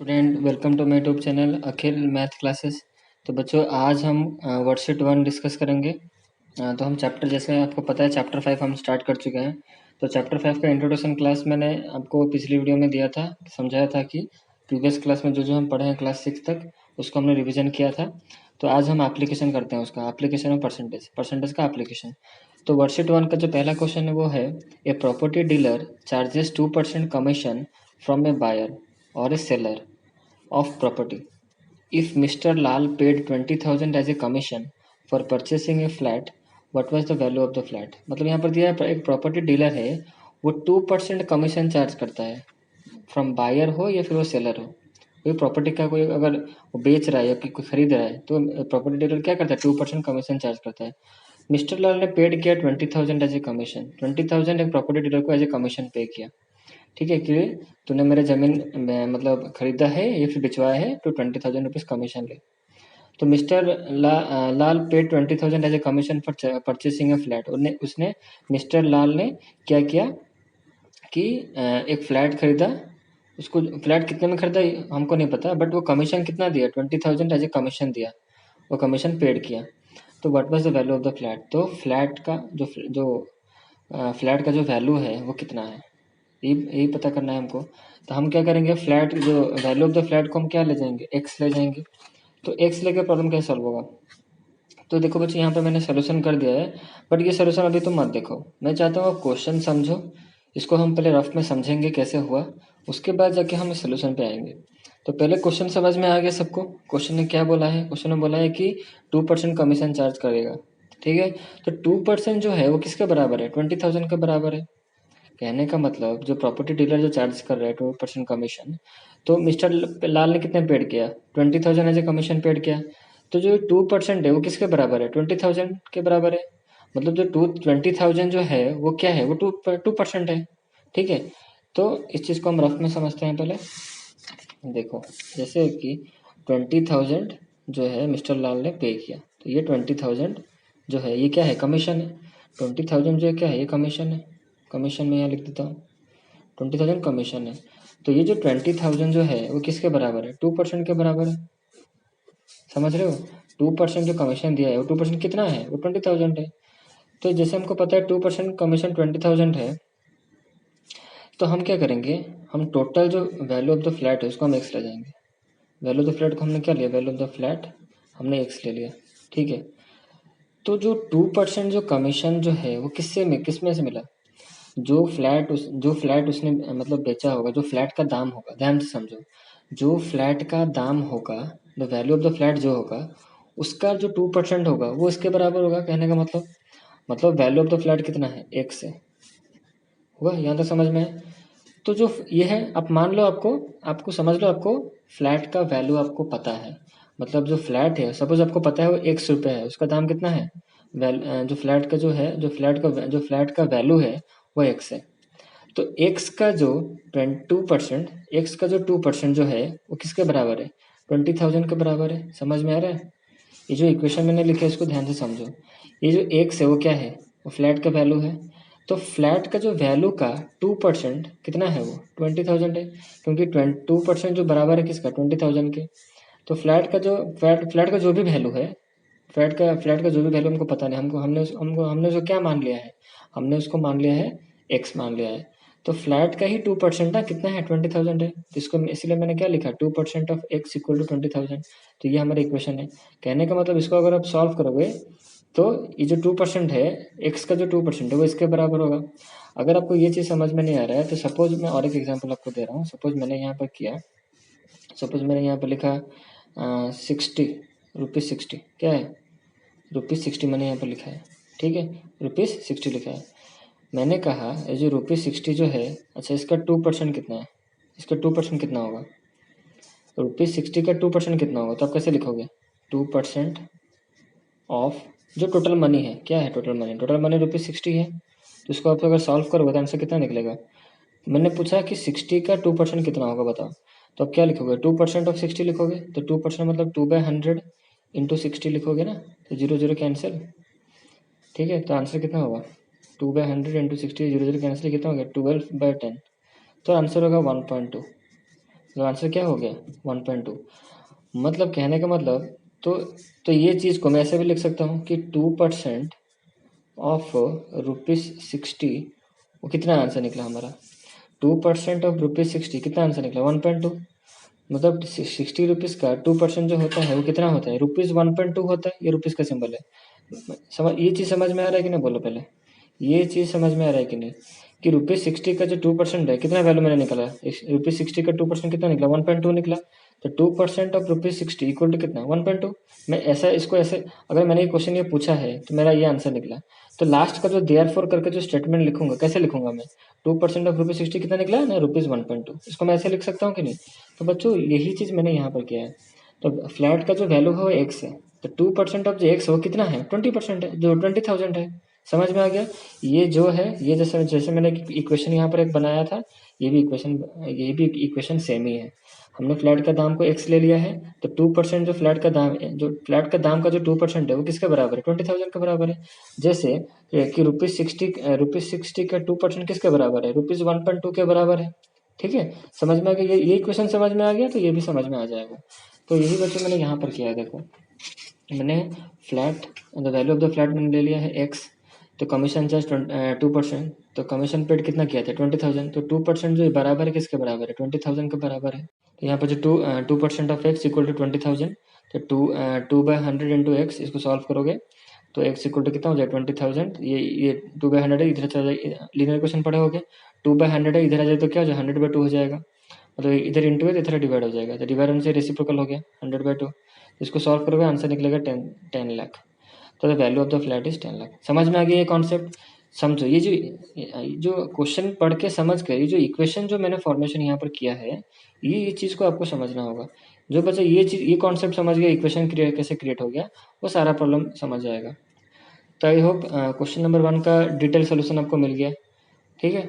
Student welcome to my YouTube channel Akhil math classes. तो बच्चों आज हम वर्कशीट 1 डिस्कस करेंगे। तो हम चैप्टर जैसे आपको पता है चैप्टर 5 हम स्टार्ट कर चुके हैं। तो चैप्टर 5 का इंट्रोडक्शन क्लास मैंने आपको पिछली वीडियो में दिया था, समझाया था कि प्रीवियस क्लास में जो जो हम पढ़े हैं क्लास 6 तक उसको हमने रिविजन किया था। तो आज हम एप्लीकेशन करते हैं, उसका एप्लीकेशन ऑफ परसेंटेज का एप्लीकेशन। तो वर्कशीट 1 का जो पहला क्वेश्चन है वो है a property dealer charges 2% commission from a buyer और a seller of property. If Mr. Lal paid 20,000 as a commission for purchasing a flat, what was the value of the flat? मतलब यहाँ पर दिया है एक प्रॉपर्टी डीलर है, वो 2% commission charge करता है, फ्रॉम बायर हो या फिर वो सेलर हो। कोई प्रॉपर्टी का कोई अगर वो बेच रहा है या कोई खरीद रहा है तो प्रॉपर्टी डीलर क्या करता है, 2% कमीशन चार्ज करता है। मिस्टर लाल ने पेड किया 20,000 एज ए कमीशन। 20,000 एक प्रॉपर्टी डीलर को एज ए कमीशन पे किया। ठीक है कि तूने मेरे ज़मीन मतलब खरीदा है या फिर बिचवाया है तो 20,000 रुपीज़ कमीशन ले। तो mister Lal paid 20,000 as a commission for purchasing a flat. उसने मिस्टर लाल ने क्या किया कि एक फ्लैट खरीदा। उसको फ्लैट कितने में खरीदा हमको नहीं पता, बट वो कमीशन कितना दिया, 20,000 एज ए कमीशन दिया, वो कमीशन पेड किया। तो what was the value of the flat? तो फ्लैट का जो फ्लैट का जो वैल्यू है वो कितना है, यही पता करना है हमको। तो हम क्या करेंगे, फ्लैट जो वैल्यू ऑफ द फ्लैट को हम क्या ले जाएंगे, एक्स ले जाएंगे। तो एक्स लेके प्रॉब्लम कैसे सॉल्व होगा? तो देखो बच्चे यहाँ पे मैंने सोल्यूशन कर दिया है, बट ये सोल्यूशन अभी तुम मत देखो। मैं चाहता हूँ आप क्वेश्चन समझो, इसको हम पहले रफ में समझेंगे कैसे हुआ, उसके बाद जाके हम सोल्यूशन पे आएंगे। तो पहले क्वेश्चन समझ में आ गया सबको? क्वेश्चन ने क्या बोला है? क्वेश्चन ने बोला है कि 2% कमीशन चार्ज करेगा। ठीक है, तो 2% जो है वो किसके बराबर है? 20,000 के बराबर है। कहने का मतलब जो प्रॉपर्टी डीलर जो चार्ज कर रहा है 2% कमीशन, तो मिस्टर लाल ने कितने पेड किया? 20,000 एज ए कमीशन पेड किया। तो जो 2% है वो किसके बराबर है? 20,000 के बराबर है। मतलब जो 20,000 जो है वो क्या है, वो 2% है। ठीक है, तो इस चीज़ को हम रफ में समझते हैं पहले। देखो जैसे कि 20,000 जो है मिस्टर लाल ने पे किया, तो ये 20,000 जो है ये क्या है, कमीशन है। 20,000 जो है क्या है, ये कमीशन है। कमीशन में यहाँ लिख देता हूँ, 20,000 कमीशन है। तो ये जो 20,000 जो है वो किसके बराबर है? 2% के बराबर है। समझ रहे हो? 2% जो कमीशन दिया है वो 2% कितना है, वो 20,000 है। तो जैसे हमको पता है 2% कमीशन 20,000 है, तो हम क्या करेंगे, हम टोटल जो वैल्यू ऑफ द फ्लैट है उसको हम एक्स ले जाएंगे। वैल्यू ऑफ द फ्लैट को हमने क्या लिया, वैल्यू ऑफ द फ्लैट हमने एक्स ले लिया। ठीक है, तो जो 2% जो कमीशन जो है वो किस में से मिला? जो फ्लैट उसने मतलब बेचा होगा, जो फ्लैट का दाम होगा, ध्यान से समझो, जो फ्लैट का दाम होगा, the value of the flat जो होगा, उसका जो 2% होगा वो इसके बराबर होगा। कहने का मतलब वैल्यू ऑफ द फ्लैट कितना है, एक से होगा। यहाँ तक समझ में है? तो जो ये है, आप मान लो आपको आपको समझ लो, आपको फ्लैट का वैल्यू आपको पता है। मतलब जो फ्लैट है, सपोज आपको पता है वो 100 रुपये है, उसका दाम कितना है, जो फ्लैट का जो है, जो फ्लैट का वैल्यू है वो एक्स है। तो एक्स का जो 2%, एक्स का जो 2% जो है वो किसके बराबर है? 20,000 के बराबर है। समझ में आ रहा है? ये जो इक्वेशन मैंने लिखा है इसको ध्यान से समझो। ये जो एक्स है वो क्या है, वो फ्लैट का वैल्यू है। तो फ्लैट का जो वैल्यू का 2% कितना है, वो 20,000 है, क्योंकि 2% जो बराबर है किसका, 20,000 के। तो फ्लैट का जो भी वैल्यू है, फ्लैट का जो भी वैल्यू हमको पता नहीं, हमने उसको क्या मान लिया है, हमने उसको मान लिया है एक्स मान लिया है। तो फ्लैट का ही 2% ना कितना है, 20,000 है। तो इसको इसलिए मैंने क्या लिखा, 2% ऑफ एक्स इक्वल टू 20,000। तो ये हमारी इक्वेशन है। कहने का मतलब इसको अगर आप सॉल्व करोगे तो ये जो 2% है, एक्स का जो 2% है वो इसके बराबर होगा। अगर आपको ये चीज़ समझ में नहीं आ रहा है तो सपोज मैं और एक एग्जाम्पल आपको दे रहा हूँ। सपोज मैंने यहाँ पर किया, सपोज मैंने यहाँ पर लिखा 60 रुपीज़ 60, क्या है, ₹60 मैंने यहाँ पर लिखा है। ठीक है, ₹60 लिखा है। मैंने कहा ये जो ₹60 जो है, अच्छा इसका 2% कितना है, इसका 2% कितना होगा, ₹60 का 2% कितना होगा, तो आप कैसे लिखोगे, 2% ऑफ जो टोटल मनी है, क्या है टोटल मनी, ₹60 है। तो इसको आप अगर सॉल्व करोगे तो आंसर कितना निकलेगा? मैंने पूछा कि 60 का 2% कितना होगा बताओ, तो आप क्या लिखोगे, 2% ऑफ 60 लिखोगे। तो 2% मतलब 2/100 इंटू 60 लिखोगे ना, तो 0 0 कैंसिल। ठीक है, तो आंसर कितना होगा, 2/100 इंटू 60, 0 0 कैंसिल, कितना हो गया, 12/10। तो आंसर होगा 1.2। तो आंसर क्या हो गया 1.2। मतलब कहने का मतलब तो ये चीज़ को मैं ऐसे भी लिख सकता हूँ कि 2% ऑफ ₹60 वो कितना आंसर निकला हमारा 2% ऑफ ₹60 कितना आंसर निकला 1.2। मतलब 60 रुपीज़ का 2% जो होता है वो कितना होता है ₹1.2 होता है। ये रुपीज़ का सिंबल है। समझ ये चीज़ समझ में आ रहा है कि नहीं बोलो पहले। ये चीज़ समझ में आ रहा है कि नहीं कि ₹60 का जो 2% है कितना वैल्यू मैंने निकाला ₹60 का 2% कितना निकला 1.2 निकला। तो 2% ऑफ ₹60 इक्वल टू कितना 1.2। मैं ऐसा इसको ऐसे अगर मैंने ये क्वेश्चन ये पूछा है तो मेरा ये आंसर निकला। तो लास्ट का जो देयरफॉर करके जो स्टेटमेंट लिखूंगा कैसे लिखूंगा मैं 2% ऑफ ₹60 कितना निकला है ना ₹1.2 इसको मैं ऐसे लिख सकता हूँ कि नहीं। तो बच्चों यही चीज़ मैंने यहाँ पर किया है। तो फ्लैट का जो वैल्यू है वो एक्स है। तो 2% ऑफ जो एक्स है वो कितना है 20% है जो 20,000 है। समझ में आ गया। ये जो है ये जैसे जैसे मैंने इक्वेशन यहाँ पर एक बनाया था ये भी इक्वेशन सेम ही है। हमने फ्लैट का दाम को एक्स ले लिया है। तो 2% जो फ्लैट का दाम का जो 2% है वो किसके बराबर है 20,000 के बराबर है। जैसे कि ₹60 का 2% किसके बराबर है ₹1.2 के बराबर है। ठीक है समझ में आ गया। ये इक्वेशन समझ में आ गया तो ये भी समझ में आ जाएगा। तो यही बच्चों मैंने यहाँ पर किया है। देखो मैंने flat the value of the flat मैंने ले लिया है एक्स। तो कमीशन चार्ज 2%। तो कमीशन पेड कितना किया था 20,000। तो 2% जो बराबर है किसके बराबर है 20,000 के बराबर है। तो यहाँ पर जो 2% ऑफ एक्स इक्वल टू 20,000। तो 2/100 इंटू एक्स इसको सॉल्व करोगे तो एक्स इक्वल टू कितना हो जाए 20,000। ये 2/100 है इधर चला जाए लीनियर क्वेश्चन पढ़े होगे 2/100 है इधर आ जाए तो क्या हो जाए 100/2 हो जाएगा। मतलब इधर इंटू है तो इधर डिवाइड हो जाएगा। तो डिवाइड से रेसिप्रोकल हो गया 100/2। इसको सॉल्व करोगे आंसर निकलेगा 10 लाख। तो the value of the flat is 10 lakh. समझ में आ गया ये कॉन्सेप्ट। समझो ये जो क्वेश्चन पढ़ के समझ कर ये जो इक्वेशन जो मैंने फॉर्मेशन यहाँ पर किया है ये चीज़ को आपको समझना होगा। जो बच्चा ये कॉन्सेप्ट समझ गया इक्वेशन कैसे क्रिएट हो गया वो सारा प्रॉब्लम समझ जाएगा। तो आई होप क्वेश्चन नंबर 1 का डिटेल सोल्यूशन आपको मिल गया। ठीक है